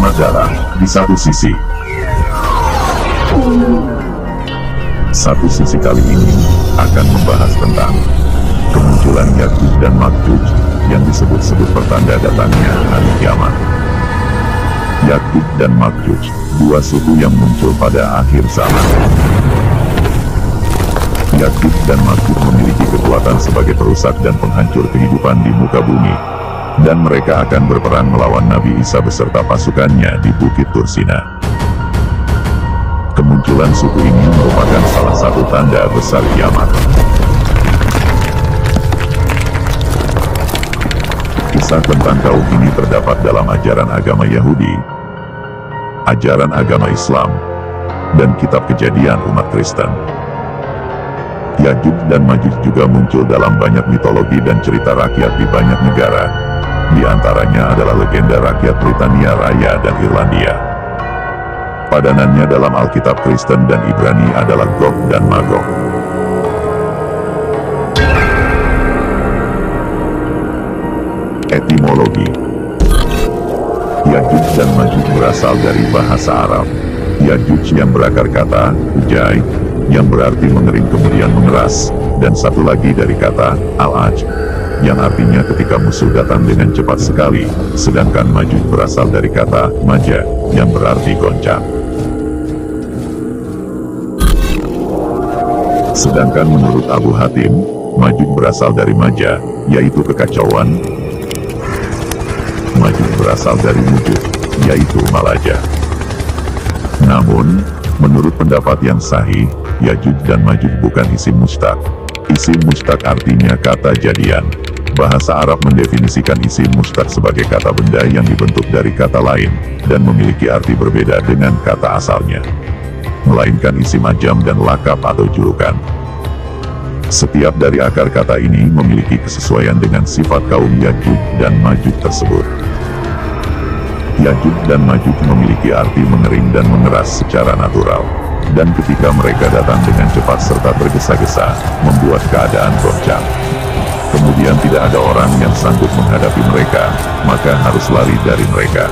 Selamat datang di satu sisi. Satu sisi kali ini akan membahas tentang kemunculan Ya'juj dan Ma'juj yang disebut-sebut pertanda datangnya hari kiamat. Ya'juj dan Ma'juj, dua suku yang muncul pada akhir zaman. Ya'juj dan Ma'juj memiliki kekuatan sebagai perusak dan penghancur kehidupan di muka bumi. Dan mereka akan berperang melawan Nabi Isa beserta pasukannya di Bukit Tursina. Kemunculan suku ini merupakan salah satu tanda besar kiamat. Kisah tentang kaum ini terdapat dalam ajaran agama Yahudi, ajaran agama Islam, dan kitab Kejadian umat Kristen. Ya'juj dan Ma'juj juga muncul dalam banyak mitologi dan cerita rakyat di banyak negara. Di antaranya adalah legenda rakyat Britania Raya dan Irlandia. Padanannya dalam Alkitab Kristen dan Ibrani adalah Gog dan Magog. Etimologi. Ya'juj dan Ma'juj berasal dari bahasa Arab. Ya'juj yang berakar kata ujai, yang berarti mengering kemudian mengeras, dan satu lagi dari kata al-aj, yang artinya ketika musuh datang dengan cepat sekali, sedangkan Ma'juj berasal dari kata maja, yang berarti goncang. Sedangkan menurut Abu Hatim, Ma'juj berasal dari maja, yaitu kekacauan. Ma'juj berasal dari mujud, yaitu malaja. Namun, menurut pendapat yang sahih, Ya'juj dan Ma'juj bukan isim mustaq. Isim mustaq artinya kata jadian. Bahasa Arab mendefinisikan isim mustaq sebagai kata benda yang dibentuk dari kata lain, dan memiliki arti berbeda dengan kata asalnya, melainkan isim ajam dan lakap atau julukan. Setiap dari akar kata ini memiliki kesesuaian dengan sifat kaum Ya'juj dan Ma'juj tersebut. Ya'juj dan Ma'juj memiliki arti mengering dan mengeras secara natural, dan ketika mereka datang dengan cepat serta tergesa-gesa, membuat keadaan goncang. Kemudian tidak ada orang yang sanggup menghadapi mereka, maka harus lari dari mereka.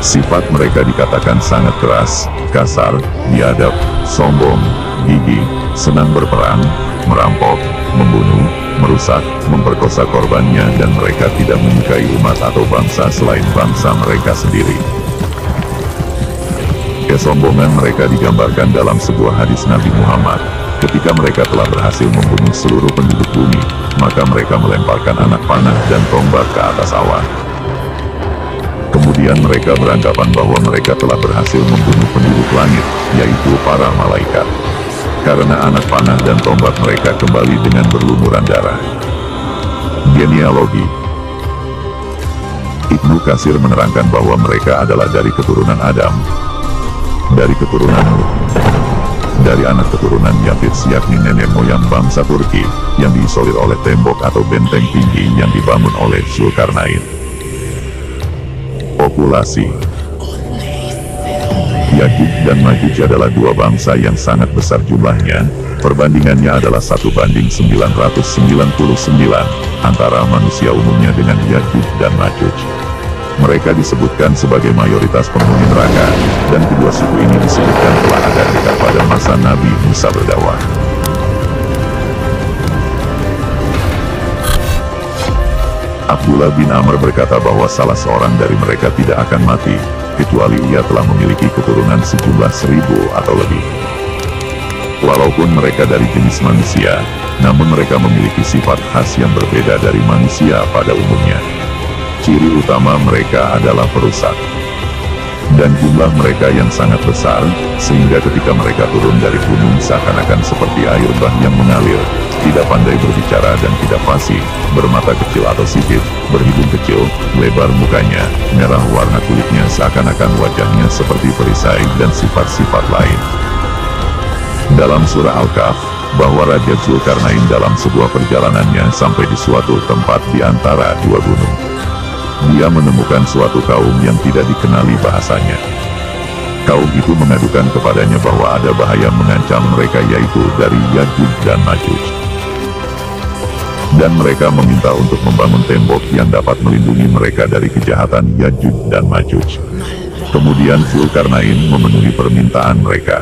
Sifat mereka dikatakan sangat keras, kasar, biadab, sombong, gigih, senang berperang, merampok, membunuh, merusak, memperkosa korbannya, dan mereka tidak menyukai umat atau bangsa selain bangsa mereka sendiri. Kesombongan mereka digambarkan dalam sebuah hadis Nabi Muhammad. Ketika mereka telah berhasil membunuh seluruh penduduk bumi, maka mereka melemparkan anak panah dan tombak ke atas awan. Kemudian mereka beranggapan bahwa mereka telah berhasil membunuh penduduk langit, yaitu para malaikat. Karena anak panah dan tombak mereka kembali dengan berlumuran darah. Genealogi. Ibnu Katsir menerangkan bahwa mereka adalah dari keturunan Adam, dari keturunan Nuh, dari anak keturunan Yafits, yakni nenek moyang bangsa Turki, yang diisolir oleh tembok atau benteng tinggi yang dibangun oleh Zulkarnain. Populasi. Ya'juj dan Ma'juj adalah dua bangsa yang sangat besar jumlahnya, perbandingannya adalah 1:999 antara manusia umumnya dengan Ya'juj dan Ma'juj. Mereka disebutkan sebagai mayoritas penghuni neraka, dan kedua suku ini disebutkan telah ada dekat pada masa Nabi Musa berdakwah. Abdullah bin Amr berkata bahwa salah seorang dari mereka tidak akan mati, kecuali ia telah memiliki keturunan sejumlah 1000 atau lebih. Walaupun mereka dari jenis manusia, namun mereka memiliki sifat khas yang berbeda dari manusia pada umumnya. Ciri utama mereka adalah perusak. Dan jumlah mereka yang sangat besar, sehingga ketika mereka turun dari gunung seakan-akan seperti air bah yang mengalir, tidak pandai berbicara dan tidak fasih, bermata kecil atau sipit, berhidung kecil, lebar mukanya, merah warna kulitnya seakan-akan wajahnya seperti perisai dan sifat-sifat lain. Dalam surah Al-Kahf, bahwa Raja Zulkarnain dalam sebuah perjalanannya sampai di suatu tempat di antara dua gunung. Dia menemukan suatu kaum yang tidak dikenali bahasanya. Kaum itu mengadukan kepadanya bahwa ada bahaya mengancam mereka, yaitu dari Ya'juj dan Ma'juj. dan mereka meminta untuk membangun tembok yang dapat melindungi mereka dari kejahatan Yajuj dan Majuj. Kemudian Zulkarnain memenuhi permintaan mereka.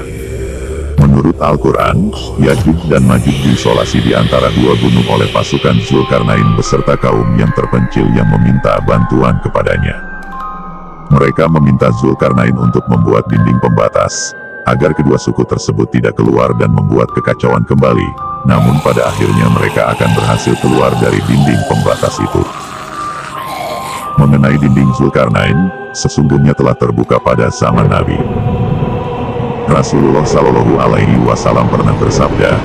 Menurut Al-Quran, Yajuj dan Majuj diisolasi di antara dua gunung oleh pasukan Zulkarnain beserta kaum yang terpencil yang meminta bantuan kepadanya. Mereka meminta Zulkarnain untuk membuat dinding pembatas, agar kedua suku tersebut tidak keluar dan membuat kekacauan kembali, namun pada akhirnya mereka akan berhasil keluar dari dinding pembatas itu. Mengenai dinding Zulkarnain, sesungguhnya telah terbuka pada zaman Nabi. Rasulullah Shallallahu Alaihi Wasallam pernah bersabda,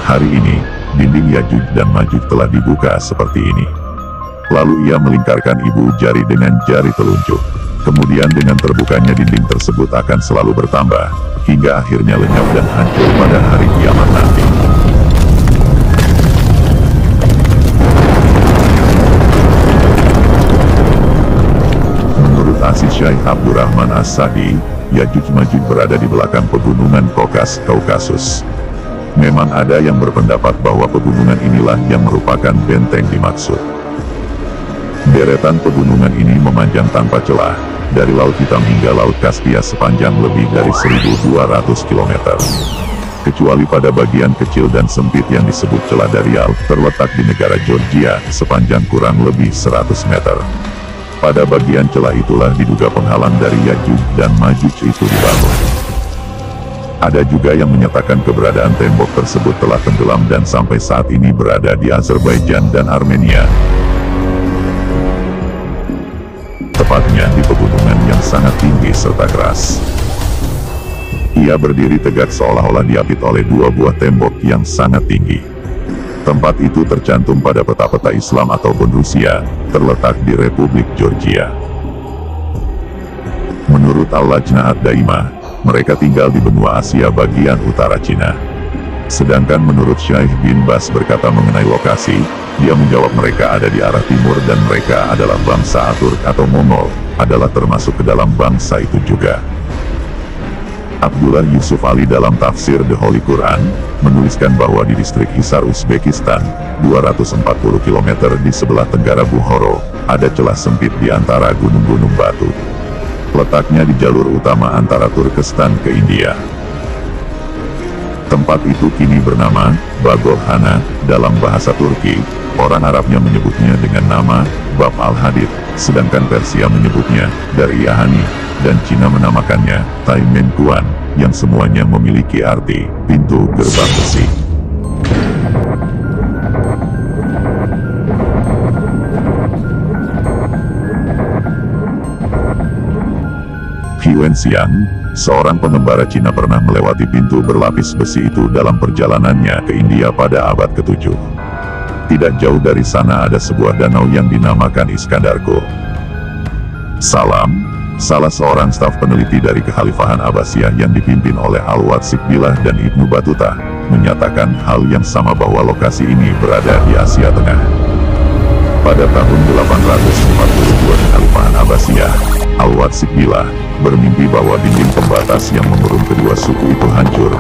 hari ini, dinding Yajuj dan Majuj telah dibuka seperti ini. Lalu ia melingkarkan ibu jari dengan jari telunjuk. Kemudian dengan terbukanya dinding tersebut akan selalu bertambah, hingga akhirnya lenyap dan hancur pada hari kiamat nanti. Menurut Aziz Syaikh Abdurrahman As-Sadi, Yajuj Majuj berada di belakang pegunungan Kaukasus. Memang ada yang berpendapat bahwa pegunungan inilah yang merupakan benteng dimaksud. Deretan pegunungan ini memanjang tanpa celah, dari Laut Hitam hingga Laut Kaspia sepanjang lebih dari 1.200 km. Kecuali pada bagian kecil dan sempit yang disebut celah Darial, terletak di negara Georgia, sepanjang kurang lebih 100 meter. Pada bagian celah itulah diduga penghalang dari Yajuj dan Majuj itu dibangun. Ada juga yang menyatakan keberadaan tembok tersebut telah tenggelam dan sampai saat ini berada di Azerbaijan dan Armenia. Tepatnya di pegunungan yang sangat tinggi serta keras. Ia berdiri tegak seolah-olah diapit oleh dua buah tembok yang sangat tinggi. Tempat itu tercantum pada peta-peta Islam ataupun Rusia, terletak di Republik Georgia. Menurut Al-Lajnah Ad-Daimah, mereka tinggal di benua Asia bagian utara Cina. Sedangkan menurut Syekh bin Bas berkata mengenai lokasi, dia menjawab mereka ada di arah timur dan mereka adalah bangsa Aturk atau Mongol, adalah termasuk ke dalam bangsa itu juga. Abdullah Yusuf Ali dalam tafsir The Holy Quran, menuliskan bahwa di distrik Hisar Uzbekistan, 240 km di sebelah tenggara Bukhara, ada celah sempit di antara gunung-gunung batu. Letaknya di jalur utama antara Turkestan ke India. Tempat itu kini bernama Bagolhana, dalam bahasa Turki, orang Arabnya menyebutnya dengan nama Bab al-Hadid, sedangkan Persia menyebutnya Daryahani, dan Cina menamakannya Taimenkuan, yang semuanya memiliki arti pintu gerbang besi. Huan Xiang, seorang pengembara Cina pernah melewati pintu berlapis besi itu dalam perjalanannya ke India pada abad ke-7. Tidak jauh dari sana ada sebuah danau yang dinamakan Iskandarko. Salam, salah seorang staf peneliti dari Kekhalifahan Abbasiyah yang dipimpin oleh Al-Wad Sikbilah dan Ibnu Battuta, menyatakan hal yang sama bahwa lokasi ini berada di Asia Tengah. Pada tahun 842 Kekhalifahan Abbasiyah, Al-Wad Sikbilah bermimpi bahwa dinding pembatas yang mengurung kedua suku itu hancur.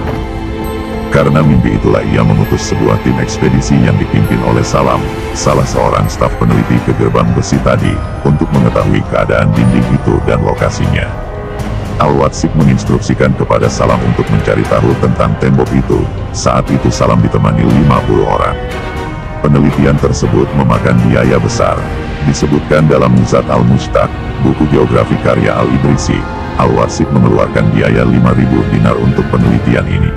Karena mimpi itulah ia mengutus sebuah tim ekspedisi yang dipimpin oleh Salam, salah seorang staf peneliti ke gerbang besi tadi, untuk mengetahui keadaan dinding itu dan lokasinya. Al-Wadsik menginstruksikan kepada Salam untuk mencari tahu tentang tembok itu. Saat itu Salam ditemani 50 orang. Penelitian tersebut memakan biaya besar. Disebutkan dalam Nuzhat Al-Mushtaq, buku geografi karya Al-Idrisi, Al-Wadsik mengeluarkan biaya 5.000 dinar untuk penelitian ini.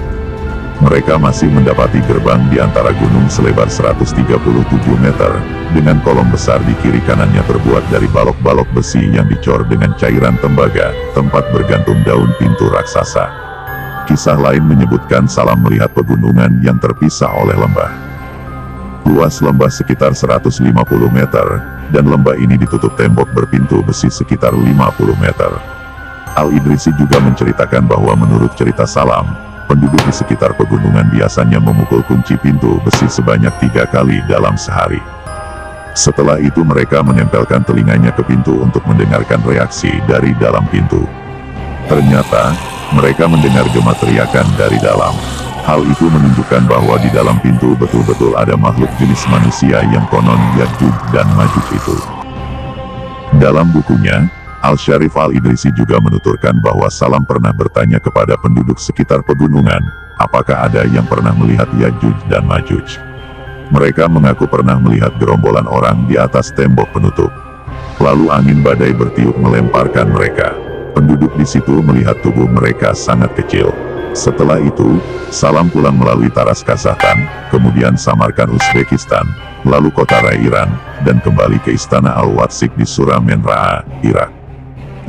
Mereka masih mendapati gerbang di antara gunung selebar 137 meter, dengan kolom besar di kiri kanannya terbuat dari balok-balok besi yang dicor dengan cairan tembaga, tempat bergantung daun pintu raksasa. Kisah lain menyebutkan Salam melihat pegunungan yang terpisah oleh lembah. Luas lembah sekitar 150 meter, dan lembah ini ditutup tembok berpintu besi sekitar 50 meter. Al-Idrisi juga menceritakan bahwa menurut cerita Salam, penduduk di sekitar pegunungan biasanya memukul kunci pintu besi sebanyak 3 kali dalam sehari. Setelah itu mereka menempelkan telinganya ke pintu untuk mendengarkan reaksi dari dalam pintu. Ternyata, mereka mendengar gema teriakan dari dalam. Hal itu menunjukkan bahwa di dalam pintu betul-betul ada makhluk jenis manusia yang konon Ya'juj dan Ma'juj itu. Dalam bukunya, Al-Syarif Al-Idrisi juga menuturkan bahwa Salam pernah bertanya kepada penduduk sekitar pegunungan, apakah ada yang pernah melihat Ya'juj dan Ma'juj. Mereka mengaku pernah melihat gerombolan orang di atas tembok penutup. Lalu angin badai bertiup melemparkan mereka. Penduduk di situ melihat tubuh mereka sangat kecil. Setelah itu, Salam pulang melalui Taras Kazakhstan, kemudian Samarkand Uzbekistan, lalu kota Rai Iran, dan kembali ke Istana Al-Watsik di Sura Menraa, Irak.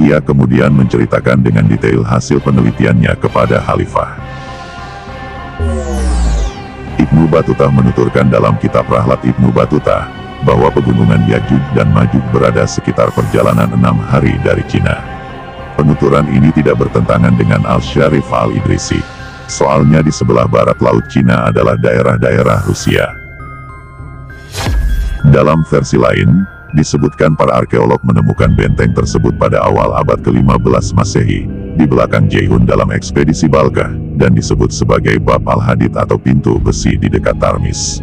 Ia kemudian menceritakan dengan detail hasil penelitiannya kepada Khalifah. Ibnu Battuta menuturkan dalam kitab Rahlat Ibnu Battuta, bahwa pegunungan Ya'juj dan Ma'juj berada sekitar perjalanan 6 hari dari Cina. Penuturan ini tidak bertentangan dengan Al-Syarif Al-Idrisi. Soalnya di sebelah barat Laut Cina adalah daerah-daerah Rusia. Dalam versi lain, disebutkan para arkeolog menemukan benteng tersebut pada awal abad ke-15 Masehi, di belakang Jaihun dalam ekspedisi Balkah, dan disebut sebagai Bab Al-Hadid atau pintu besi di dekat Tarmis.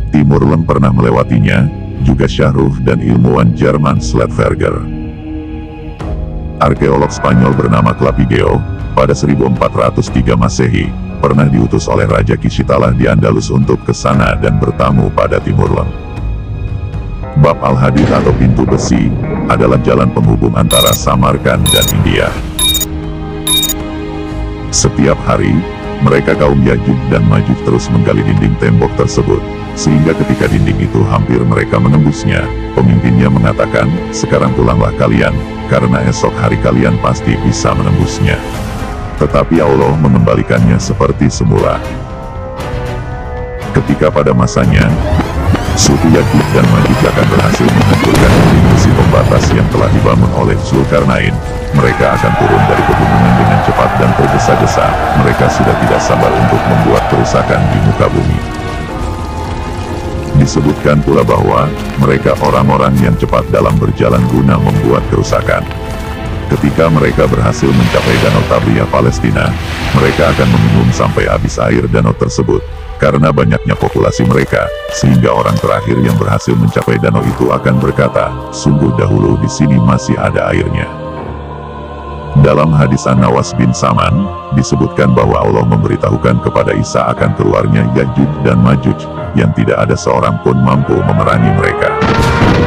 Timur Leng pernah melewatinya, juga Syahruf dan ilmuwan Jerman Sledverger. Arkeolog Spanyol bernama Clapigeo, pada 1403 Masehi, pernah diutus oleh Raja Kishitalah di Andalus untuk ke sana dan bertamu pada Timur Leng. Bab Al-Hadid atau pintu besi, adalah jalan penghubung antara Samarkand dan India. Setiap hari, mereka kaum Ya'juj dan Ma'juj terus menggali dinding tembok tersebut, sehingga ketika dinding itu hampir mereka menembusnya, pemimpinnya mengatakan, "Sekarang pulanglah kalian, karena esok hari kalian pasti bisa menembusnya." Tetapi Allah mengembalikannya seperti semula. Ketika pada masanya, suku Ya'juj dan Ma'juj akan berhasil menghancurkan dinding besi pembatas yang telah dibangun oleh Zulkarnain, mereka akan turun dari pegunungan dengan cepat dan tergesa-gesa. Mereka sudah tidak sabar untuk membuat kerusakan di muka bumi. Disebutkan pula bahwa, mereka orang-orang yang cepat dalam berjalan guna membuat kerusakan. Ketika mereka berhasil mencapai Danau Tabriya Palestina, mereka akan meminum sampai habis air danau tersebut. Karena banyaknya populasi mereka, sehingga orang terakhir yang berhasil mencapai danau itu akan berkata, "Sungguh dahulu di sini masih ada airnya." Dalam hadis An-Nawas bin Saman, disebutkan bahwa Allah memberitahukan kepada Isa akan keluarnya Ya'juj dan Ma'juj, yang tidak ada seorang pun mampu memerangi mereka.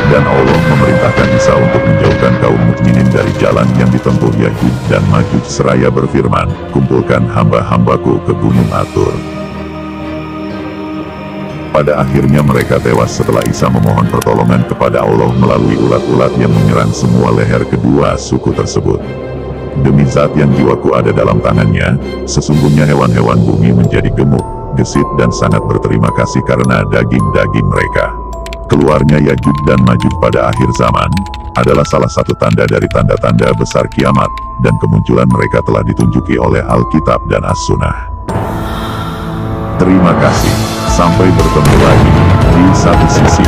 Dan Allah memerintahkan Isa untuk menjauhkan kaum mukminin dari jalan yang ditempuh Ya'juj dan Ma'juj seraya berfirman, "Kumpulkan hamba-hambaku ke Gunung Atur." Pada akhirnya mereka tewas setelah Isa memohon pertolongan kepada Allah melalui ulat-ulat yang menyerang semua leher kedua suku tersebut. Demi zat yang jiwaku ada dalam tangannya, sesungguhnya hewan-hewan bumi menjadi gemuk, gesit dan sangat berterima kasih karena daging-daging mereka. Keluarnya Ya'juj dan Ma'juj pada akhir zaman, adalah salah satu tanda dari tanda-tanda besar kiamat, dan kemunculan mereka telah ditunjuki oleh Alkitab dan As-Sunnah. Terima kasih, sampai bertemu lagi, di satu sisi.